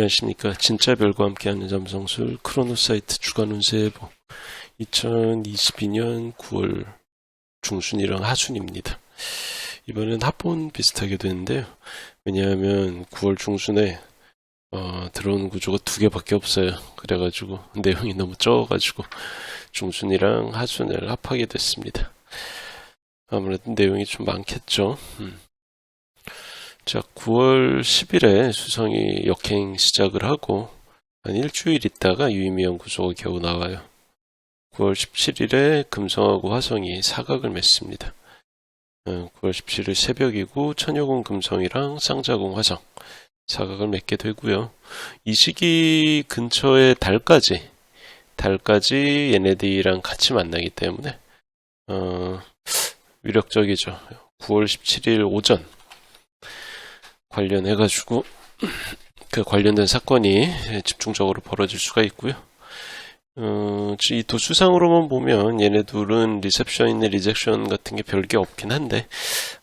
안녕하십니까. 진짜별과 함께하는 잠성술 크로노사이트 주간 운세 예보 2022년 9월 중순이랑 하순입니다. 이번엔 합본 비슷하게 되는데요. 왜냐하면 9월 중순에 들어오는 구조가 두 개밖에 없어요. 그래가지고 내용이 너무 적어가지고 중순이랑 하순을 합하게 됐습니다. 아무래도 내용이 좀 많겠죠. 자, 9월 10일에 수성이 역행 시작을 하고 한 일주일 있다가 유의미한 구조가 겨우 나와요. 9월 17일에 금성하고 화성이 사각을 맺습니다. 9월 17일 새벽이고 천여궁 금성이랑 쌍자궁 화성 사각을 맺게 되고요. 이 시기 근처에 달까지 얘네들이랑 같이 만나기 때문에 위력적이죠. 9월 17일 오전 관련해가지고 그 관련된 사건이 집중적으로 벌어질 수가 있고요. 이 도수상으로만 보면 얘네 둘은 리셉션이나 리젝션 같은 게 별게 없긴 한데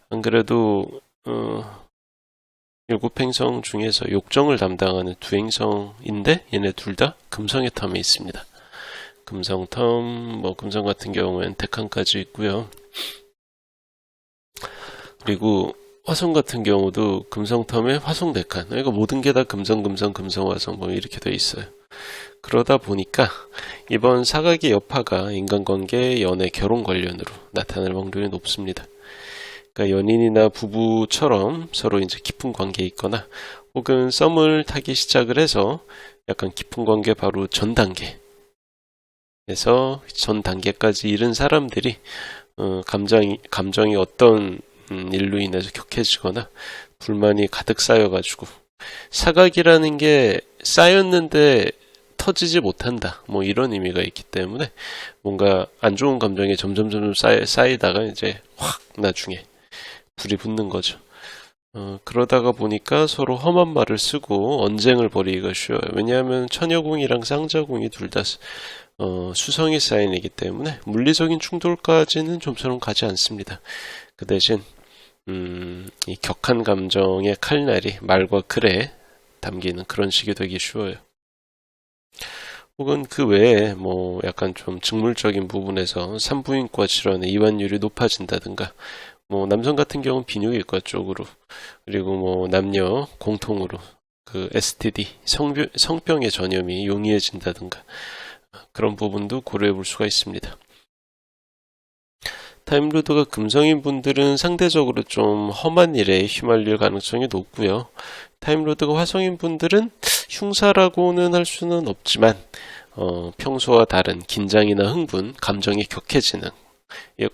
안 그래도 7행성 중에서 욕정을 담당하는 두 행성인데 얘네 둘 다 금성의 텀에 있습니다. 금성텀, 금성 같은 경우에는 데칸까지 있고요. 그리고 화성 같은 경우도 금성텀에 화성 데칸, 그러니까 모든 게 다 금성, 화성 이렇게 돼 있어요. 그러다 보니까 이번 사각의 여파가 인간관계, 연애, 결혼 관련으로 나타날 확률이 높습니다. 그러니까 연인이나 부부처럼 서로 이제 깊은 관계에 있거나 혹은 썸을 타기 시작을 해서 약간 깊은 관계 바로 전 단계에서 전 단계까지 이른 사람들이 감정이 어떤 일로 인해서 격해지거나 불만이 가득 쌓여가지고 사각이라는 게 쌓였는데 터지지 못한다 이런 의미가 있기 때문에 뭔가 안 좋은 감정이 점점 쌓이다가 이제 확 나중에 불이 붙는 거죠. 그러다가 보니까 서로 험한 말을 쓰고 언쟁을 벌이기가 쉬워요. 왜냐하면 천여궁이랑 쌍자궁이 둘 다 수성이 쌓인 이기 때문에 물리적인 충돌까지는 좀처럼 가지 않습니다. 그 대신 이 격한 감정의 칼날이 말과 글에 담기는 그런 식이 되기 쉬워요. 혹은 그 외에 약간 좀 직물적인 부분에서 산부인과 질환의 이완율이 높아진다든가 남성 같은 경우는 비뇨기과 쪽으로 그리고 남녀 공통으로 그 STD 성병의 전염이 용이해진다든가 그런 부분도 고려해 볼 수가 있습니다. 타임로드가 금성인 분들은 상대적으로 좀 험한 일에 휘말릴 가능성이 높고요. 타임로드가 화성인 분들은 흉사라고는 할 수는 없지만 평소와 다른 긴장이나 흥분, 감정이 격해지는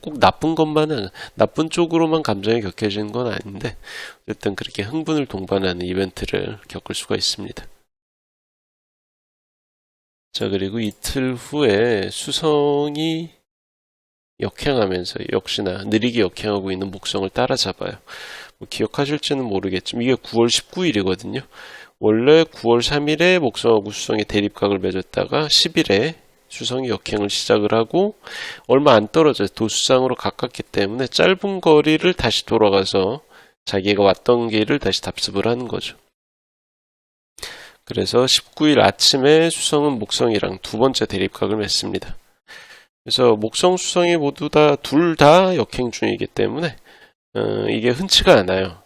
꼭 나쁜 쪽으로만 감정이 격해지는 건 아닌데 어쨌든 그렇게 흥분을 동반하는 이벤트를 겪을 수가 있습니다. 자, 그리고 이틀 후에 수성이 역행하면서 역시나 느리게 역행하고 있는 목성을 따라잡아요. 기억하실지는 모르겠지만 이게 9월 19일이거든요. 원래 9월 3일에 목성하고 수성이 대립각을 맺었다가 10일에 수성이 역행을 시작을 하고 얼마 안 떨어져요. 도수상으로 가깝기 때문에 짧은 거리를 다시 돌아가서 자기가 왔던 길을 다시 답습을 하는 거죠. 그래서 19일 아침에 수성은 목성이랑 두 번째 대립각을 맺습니다. 그래서 목성, 수성이 모두 둘 다 역행 중이기 때문에 이게 흔치가 않아요.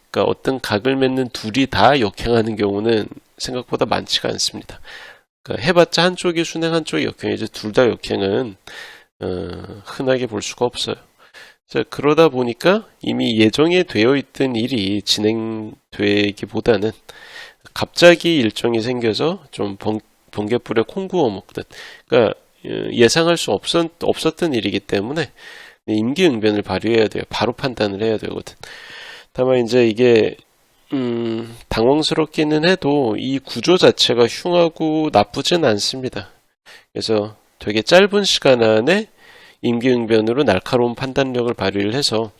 그러니까 어떤 각을 맺는 둘이 다 역행하는 경우는 생각보다 많지가 않습니다. 그러니까 해봤자 한쪽이 순행, 한쪽이 역행이지 둘 다 역행은 흔하게 볼 수가 없어요. 자, 그러다 보니까 이미 예정에 되어 있던 일이 진행되기보다는 갑자기 일정이 생겨서 좀 번개불에 콩 구워 먹듯 그러니까 예상할 수 없었던 일이기 때문에 임기응변을 발휘해야 돼요. 바로 판단을 해야 되거든. 다만 이제 이게 당황스럽기는 해도 이 구조 자체가 흉하고 나쁘진 않습니다. 그래서 되게 짧은 시간 안에 임기응변으로 날카로운 판단력을 발휘를 해서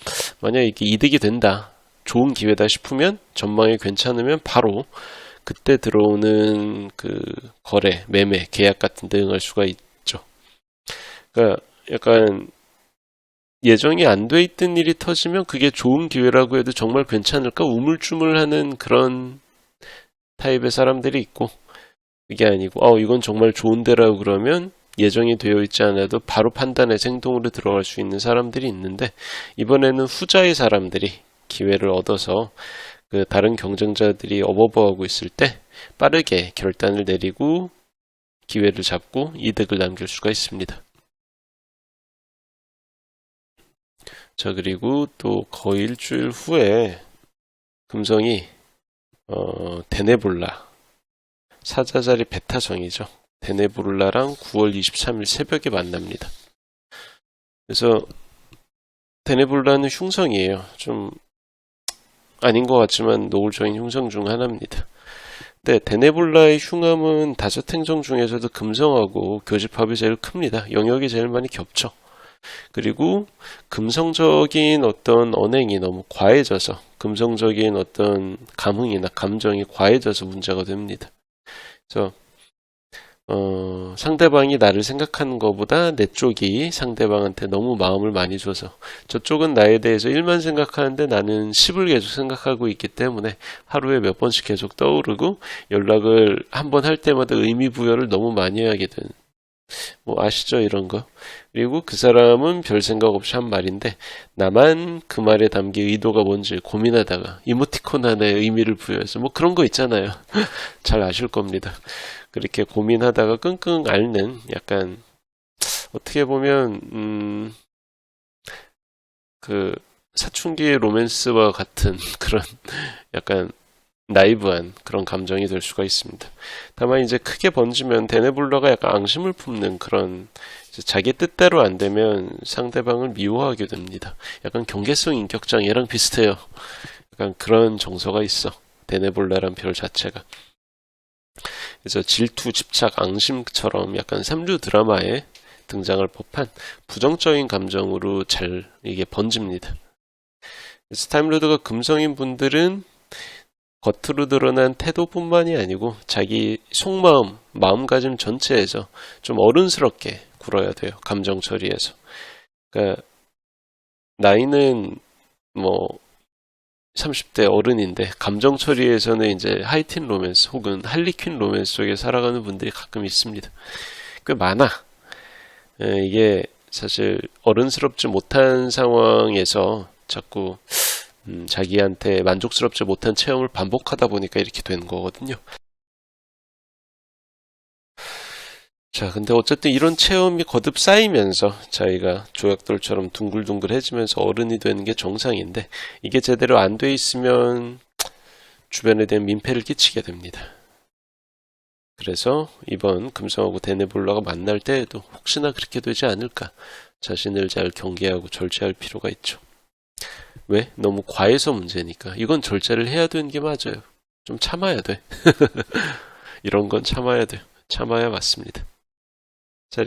만약 이게 이득이 된다, 좋은 기회다 싶으면 전망이 괜찮으면 바로 그때 들어오는 그 거래, 매매, 계약 같은 데 응할 수가 있죠. 그러니까 약간 예정이 안 돼 있던 일이 터지면 그게 좋은 기회라고 해도 정말 괜찮을까 우물쭈물하는 그런 타입의 사람들이 있고, 그게 아니고 이건 정말 좋은데라고 그러면 예정이 되어 있지 않아도 바로 판단해서 행동으로 들어갈 수 있는 사람들이 있는데, 이번에는 후자의 사람들이 기회를 얻어서 그 다른 경쟁자들이 어버버하고 있을 때 빠르게 결단을 내리고 기회를 잡고 이득을 남길 수가 있습니다. 자, 그리고 또 거의 일주일 후에 금성이 데네볼라 사자자리 베타성이죠. 데네볼라랑 9월 23일 새벽에 만납니다. 그래서 데네볼라는 흉성이에요. 좀 아닌 것 같지만 노골적인 흉성 중 하나입니다. 근데 데네볼라의 흉함은 5행성 중에서도 금성하고 교집합이 제일 큽니다. 영역이 제일 많이 겹쳐. 그리고 금성적인 어떤 언행이 너무 과해져서, 금성적인 어떤 감흥이나 감정이 과해져서 문제가 됩니다. 그래서 상대방이 나를 생각하는 것보다 내 쪽이 상대방한테 너무 마음을 많이 줘서, 저쪽은 나에 대해서 1만 생각하는데 나는 10을 계속 생각하고 있기 때문에 하루에 몇 번씩 계속 떠오르고 연락을 한 번 할 때마다 의미 부여를 너무 많이 하게 되는, 아시죠? 이런 거. 그리고 그 사람은 별 생각 없이 한 말인데 나만 그 말에 담긴 의도가 뭔지 고민하다가 이모티콘 안에 의미를 부여해서 그런 거 있잖아요. 잘 아실 겁니다. 그렇게 고민하다가 끙끙 앓는, 약간 어떻게 보면 그 사춘기 로맨스와 같은 그런 약간 나이브한 그런 감정이 될 수가 있습니다. 다만 이제 크게 번지면 데네블러가 약간 앙심을 품는 그런, 자기 뜻대로 안 되면 상대방을 미워하게 됩니다. 약간 경계성 인격장애랑 비슷해요. 약간 그런 정서가 있어. 데네볼라란 별 자체가. 그래서 질투, 집착, 앙심처럼 약간 삼류 드라마에 등장할 법한 부정적인 감정으로 잘 이게 번집니다. 그래서 타임로드가 금성인 분들은 겉으로 드러난 태도뿐만이 아니고 자기 속마음, 마음가짐 전체에서 좀 어른스럽게 굴어야 돼요. 감정 처리에서. 그러니까 나이는 30대 어른인데 감정 처리에서는 이제 하이틴 로맨스 혹은 할리퀸 로맨스 속에 살아가는 분들이 가끔 있습니다. 꽤 많아. 이게 사실 어른스럽지 못한 상황에서 자꾸 자기한테 만족스럽지 못한 체험을 반복하다 보니까 이렇게 되는 거거든요. 자, 근데 어쨌든 이런 체험이 거듭 쌓이면서 자기가 조약돌처럼 둥글둥글해지면서 어른이 되는 게 정상인데, 이게 제대로 안 돼 있으면 주변에 대한 민폐를 끼치게 됩니다. 그래서 이번 금성하고 데네볼라가 만날 때에도 혹시나 그렇게 되지 않을까 자신을 잘 경계하고 절제할 필요가 있죠. 왜? 너무 과해서 문제니까. 이건 절제를 해야 되는 게 맞아요. 좀 참아야 돼. 이런 건 참아야 돼요. 참아야 맞습니다. 자,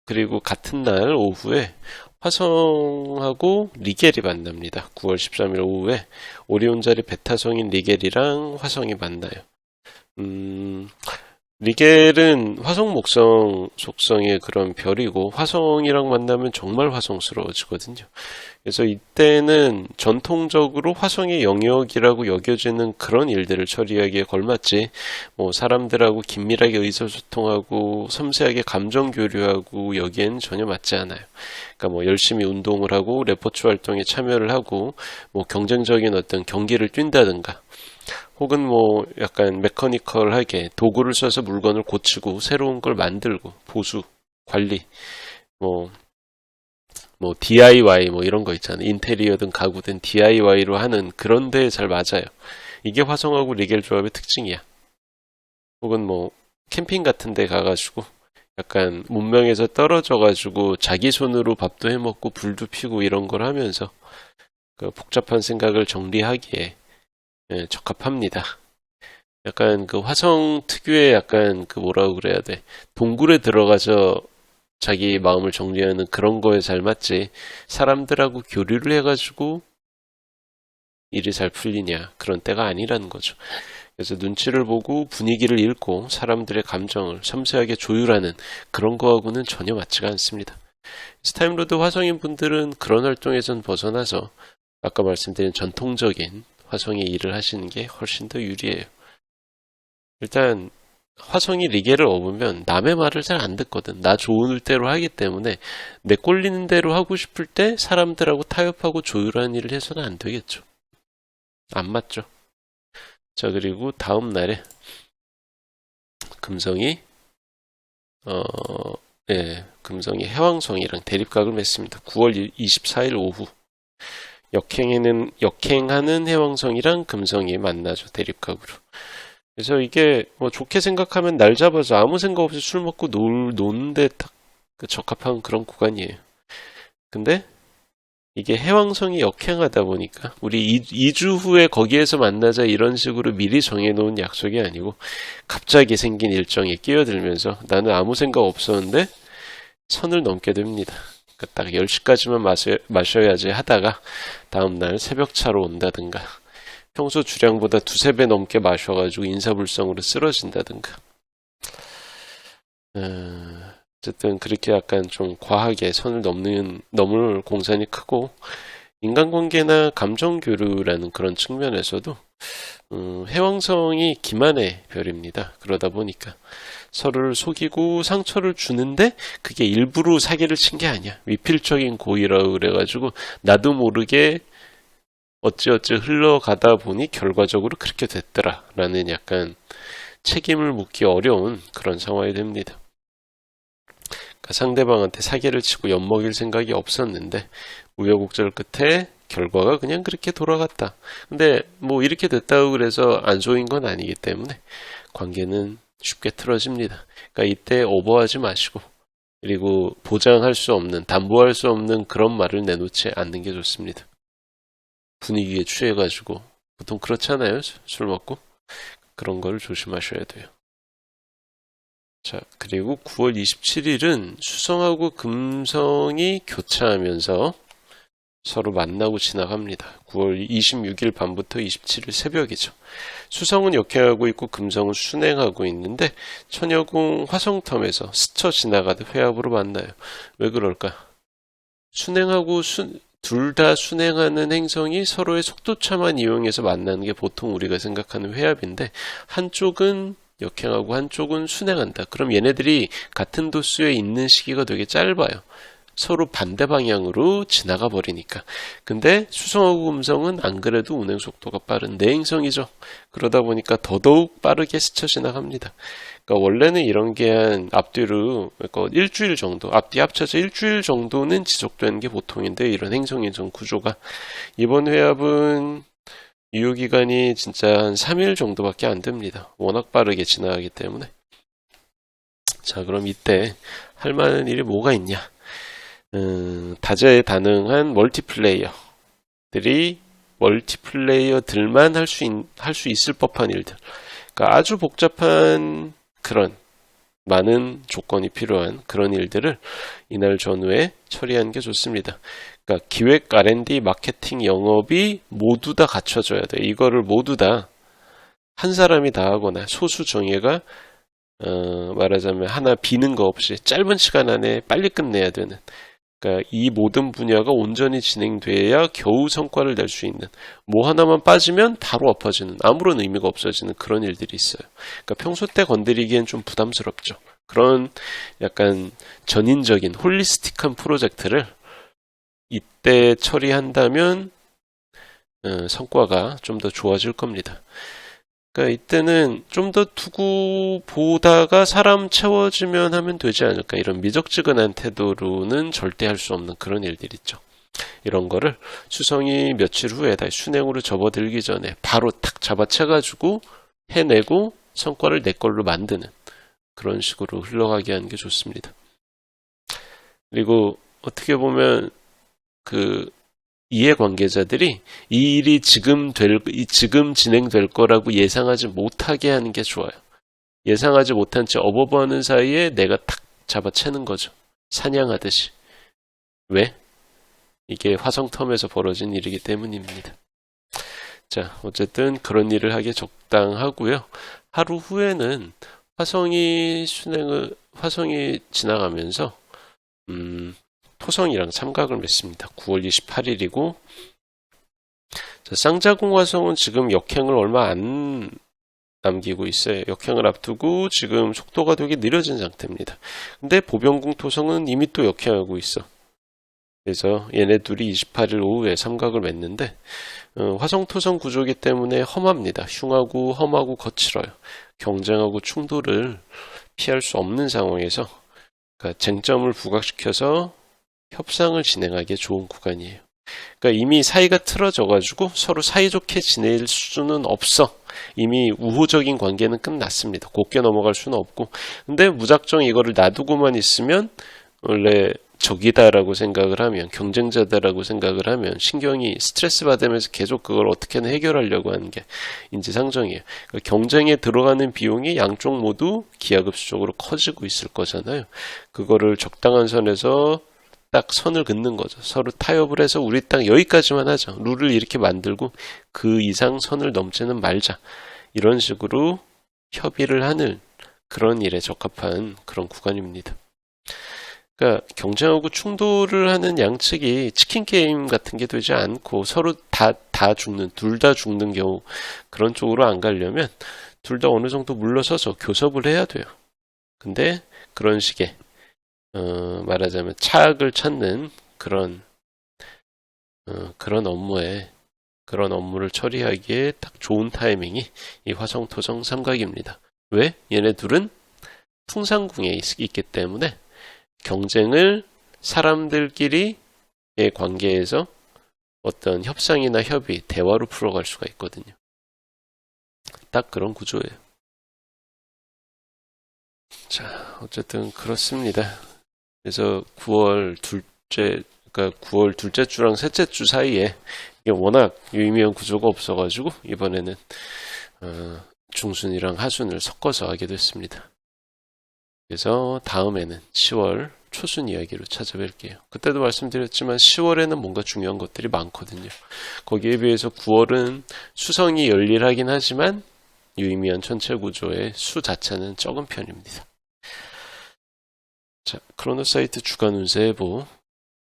그리고 같은 날 오후에 화성하고 리겔이 만납니다. 9월 13일 오후에 오리온 자리 베타성인 리겔이랑 화성이 만나요. 리겔은 화성 목성 속성의 그런 별이고, 화성이랑 만나면 정말 화성스러워지거든요. 그래서 이때는 전통적으로 화성의 영역이라고 여겨지는 그런 일들을 처리하기에 걸맞지, 사람들하고 긴밀하게 의사소통하고 섬세하게 감정 교류하고 여기에는 전혀 맞지 않아요. 그러니까 열심히 운동을 하고 레포츠 활동에 참여를 하고 경쟁적인 어떤 경기를 뛴다든가, 혹은 약간 메커니컬하게 도구를 써서 물건을 고치고 새로운 걸 만들고 보수, 관리, DIY 이런 거 있잖아요. 인테리어든 가구든 DIY로 하는 그런 데에 잘 맞아요. 이게 화성하고 리겔 조합의 특징이야. 혹은 캠핑 같은 데 가가지고 약간 문명에서 떨어져가지고 자기 손으로 밥도 해먹고 불도 피고 이런 걸 하면서 그 복잡한 생각을 정리하기에 적합합니다. 약간 그 화성 특유의 약간 그 뭐라고 그래야 돼. 동굴에 들어가서 자기 마음을 정리하는 그런 거에 잘 맞지, 사람들하고 교류를 해가지고 일이 잘 풀리냐, 그런 때가 아니라는 거죠. 그래서 눈치를 보고 분위기를 읽고 사람들의 감정을 섬세하게 조율하는 그런 거하고는 전혀 맞지가 않습니다. 타임로드 화성인 분들은 그런 활동에선 벗어나서 아까 말씀드린 전통적인 화성의 일을 하시는 게 훨씬 더 유리해요. 일단 화성이 리게를 업으면 남의 말을 잘 안 듣거든. 나 좋은 대로 하기 때문에 내 꼴리는 대로 하고 싶을 때 사람들하고 타협하고 조율하는 일을 해서는 안 되겠죠. 안 맞죠. 자, 그리고 다음 날에 금성이 금성이 해왕성이랑 대립각을 맺습니다. 9월 24일 오후 역행하는 해왕성이랑 금성이 만나죠. 대립각으로. 그래서 이게 뭐 좋게 생각하면 날 잡아서 아무 생각 없이 술 먹고 노는데 딱 적합한 그런 구간이에요. 근데 이게 해왕성이 역행하다 보니까 우리 2주 후에 거기에서 만나자 이런 식으로 미리 정해놓은 약속이 아니고 갑자기 생긴 일정에 끼어들면서 나는 아무 생각 없었는데 선을 넘게 됩니다. 그러니까 딱 10시까지만 마셔야지 하다가 다음날 새벽차로 온다든가 평소 주량보다 두세 배 넘게 마셔가지고 인사불성으로 쓰러진다든가 어쨌든 그렇게 약간 좀 과하게 선을 넘을 공산이 크고 인간관계나 감정교류라는 그런 측면에서도 해왕성이 기만의 별입니다. 그러다 보니까 서로를 속이고 상처를 주는데 그게 일부러 사기를 친 게 아니야. 미필적인 고의라고 그래가지고 나도 모르게 어찌어찌 흘러가다 보니 결과적으로 그렇게 됐더라라는 약간 책임을 묻기 어려운 그런 상황이 됩니다. 그러니까 상대방한테 사기를 치고 엿먹일 생각이 없었는데 우여곡절 끝에 결과가 그냥 그렇게 돌아갔다. 근데 뭐 이렇게 됐다고 그래서 안 좋은 건 아니기 때문에 관계는 쉽게 틀어집니다. 그러니까 이때 오버하지 마시고 그리고 보장할 수 없는, 담보할 수 없는 그런 말을 내놓지 않는 게 좋습니다. 분위기에 취해가지고 보통 그렇잖아요. 술 먹고 그런 걸 조심하셔야 돼요. 자, 그리고 9월 27일은 수성하고 금성이 교차하면서 서로 만나고 지나갑니다. 9월 26일 밤부터 27일 새벽이죠. 수성은 역행하고 있고 금성은 순행하고 있는데 천여궁 화성텀에서 스쳐 지나가듯 회합으로 만나요. 왜 그럴까? 순행하고 둘 다 순행하는 행성이 서로의 속도차만 이용해서 만나는 게 보통 우리가 생각하는 회합인데 한쪽은 역행하고 한쪽은 순행한다. 그럼 얘네들이 같은 도수에 있는 시기가 되게 짧아요. 서로 반대 방향으로 지나가 버리니까. 근데 수성하고 금성은 안 그래도 운행 속도가 빠른 내행성이죠. 그러다 보니까 더더욱 빠르게 스쳐 지나갑니다. 그러니까 원래는 이런 게 한 앞뒤로 그러니까 일주일 정도, 앞뒤 합쳐서 일주일 정도는 지속되는 게 보통인데 이런 행성인성 구조가 이번 회합은 유효기간이 진짜 한 3일 정도밖에 안 됩니다. 워낙 빠르게 지나가기 때문에. 자, 그럼 이때 할 만한 일이 뭐가 있냐? 다재다능한 멀티플레이어들만 할 수 있을 법한 일들. 그러니까 아주 복잡한 그런 많은 조건이 필요한 그런 일들을 이날 전후에 처리하는 게 좋습니다. 그러니까 기획, R&D, 마케팅, 영업이 모두 다 갖춰져야 돼. 이거를 모두 다 한 사람이 다 하거나 소수 정예가 말하자면 하나 비는 거 없이 짧은 시간 안에 빨리 끝내야 되는 그러니까 이 모든 분야가 온전히 진행돼야 겨우 성과를 낼 수 있는 뭐 하나만 빠지면 바로 엎어지는 아무런 의미가 없어지는 그런 일들이 있어요. 그러니까 평소 때 건드리기엔 좀 부담스럽죠. 그런 약간 전인적인 홀리스틱한 프로젝트를 이때 처리한다면 성과가 좀 더 좋아질 겁니다. 그러니까 이때는 좀 더 두고 보다가 사람 채워지면 하면 되지 않을까. 이런 미적지근한 태도로는 절대 할 수 없는 그런 일들 있죠. 이런 거를 수성이 며칠 후에 다시 순행으로 접어들기 전에 바로 탁 잡아채가지고 해내고 성과를 내 걸로 만드는 그런 식으로 흘러가게 하는 게 좋습니다. 그리고 어떻게 보면 이해관계자들이 이 일이 지금 진행될 거라고 예상하지 못하게 하는 게 좋아요. 예상하지 못한 채 업어버는 사이에 내가 탁 잡아채는 거죠. 사냥하듯이. 왜? 이게 화성텀에서 벌어진 일이기 때문입니다. 자, 어쨌든 그런 일을 하기에 적당하고요. 하루 후에는 화성이 지나가면서 토성이랑 삼각을 맺습니다. 9월 28일이고 쌍자궁 화성은 지금 역행을 얼마 안 남기고 있어요. 역행을 앞두고 지금 속도가 되게 느려진 상태입니다. 근데 보병궁 토성은 이미 또 역행하고 있어. 그래서 얘네 둘이 28일 오후에 삼각을 맺는데 화성토성 구조이기 때문에 험합니다. 흉하고 험하고 거칠어요. 경쟁하고 충돌을 피할 수 없는 상황에서 그러니까 쟁점을 부각시켜서 협상을 진행하기에 좋은 구간이에요. 그러니까 이미 사이가 틀어져가지고 서로 사이좋게 지낼 수는 없어. 이미 우호적인 관계는 끝났습니다. 곱게 넘어갈 수는 없고. 근데 무작정 이거를 놔두고만 있으면 원래 적이다라고 생각을 하면, 경쟁자다라고 생각을 하면 신경이 스트레스 받으면서 계속 그걸 어떻게든 해결하려고 하는 게 인지상정이에요. 그러니까 경쟁에 들어가는 비용이 양쪽 모두 기하급수적으로 커지고 있을 거잖아요. 그거를 적당한 선에서 딱 선을 긋는 거죠. 서로 타협을 해서 우리 딱 여기까지만 하자. 룰을 이렇게 만들고 그 이상 선을 넘지는 말자. 이런 식으로 협의를 하는 그런 일에 적합한 그런 구간입니다. 그러니까 경쟁하고 충돌을 하는 양측이 치킨 게임 같은 게 되지 않고 서로 둘 다 죽는 경우 그런 쪽으로 안 가려면 둘 다 어느 정도 물러서서 교섭을 해야 돼요. 근데 그런 식의 말하자면 차악을 찾는 그런 그런 업무를 처리하기에 딱 좋은 타이밍이 이 화성토성 삼각입니다. 왜? 얘네 둘은 풍상궁에 있기 때문에 경쟁을 사람들끼리의 관계에서 어떤 협상이나 협의, 대화로 풀어갈 수가 있거든요. 딱 그런 구조예요. 자, 어쨌든 그렇습니다. 그래서 9월 둘째 주랑 셋째 주 사이에 이게 워낙 유의미한 구조가 없어가지고 이번에는 중순이랑 하순을 섞어서 하게 됐습니다. 그래서 다음에는 10월 초순 이야기로 찾아뵐게요. 그때도 말씀드렸지만 10월에는 뭔가 중요한 것들이 많거든요. 거기에 비해서 9월은 수성이 열일하긴 하지만 유의미한 천체 구조의 수 자체는 적은 편입니다. 자, 크로노사이트 주간 운세 예보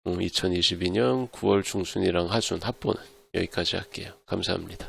2022년 9월 중순이랑 하순 합보는 여기까지 할게요. 감사합니다.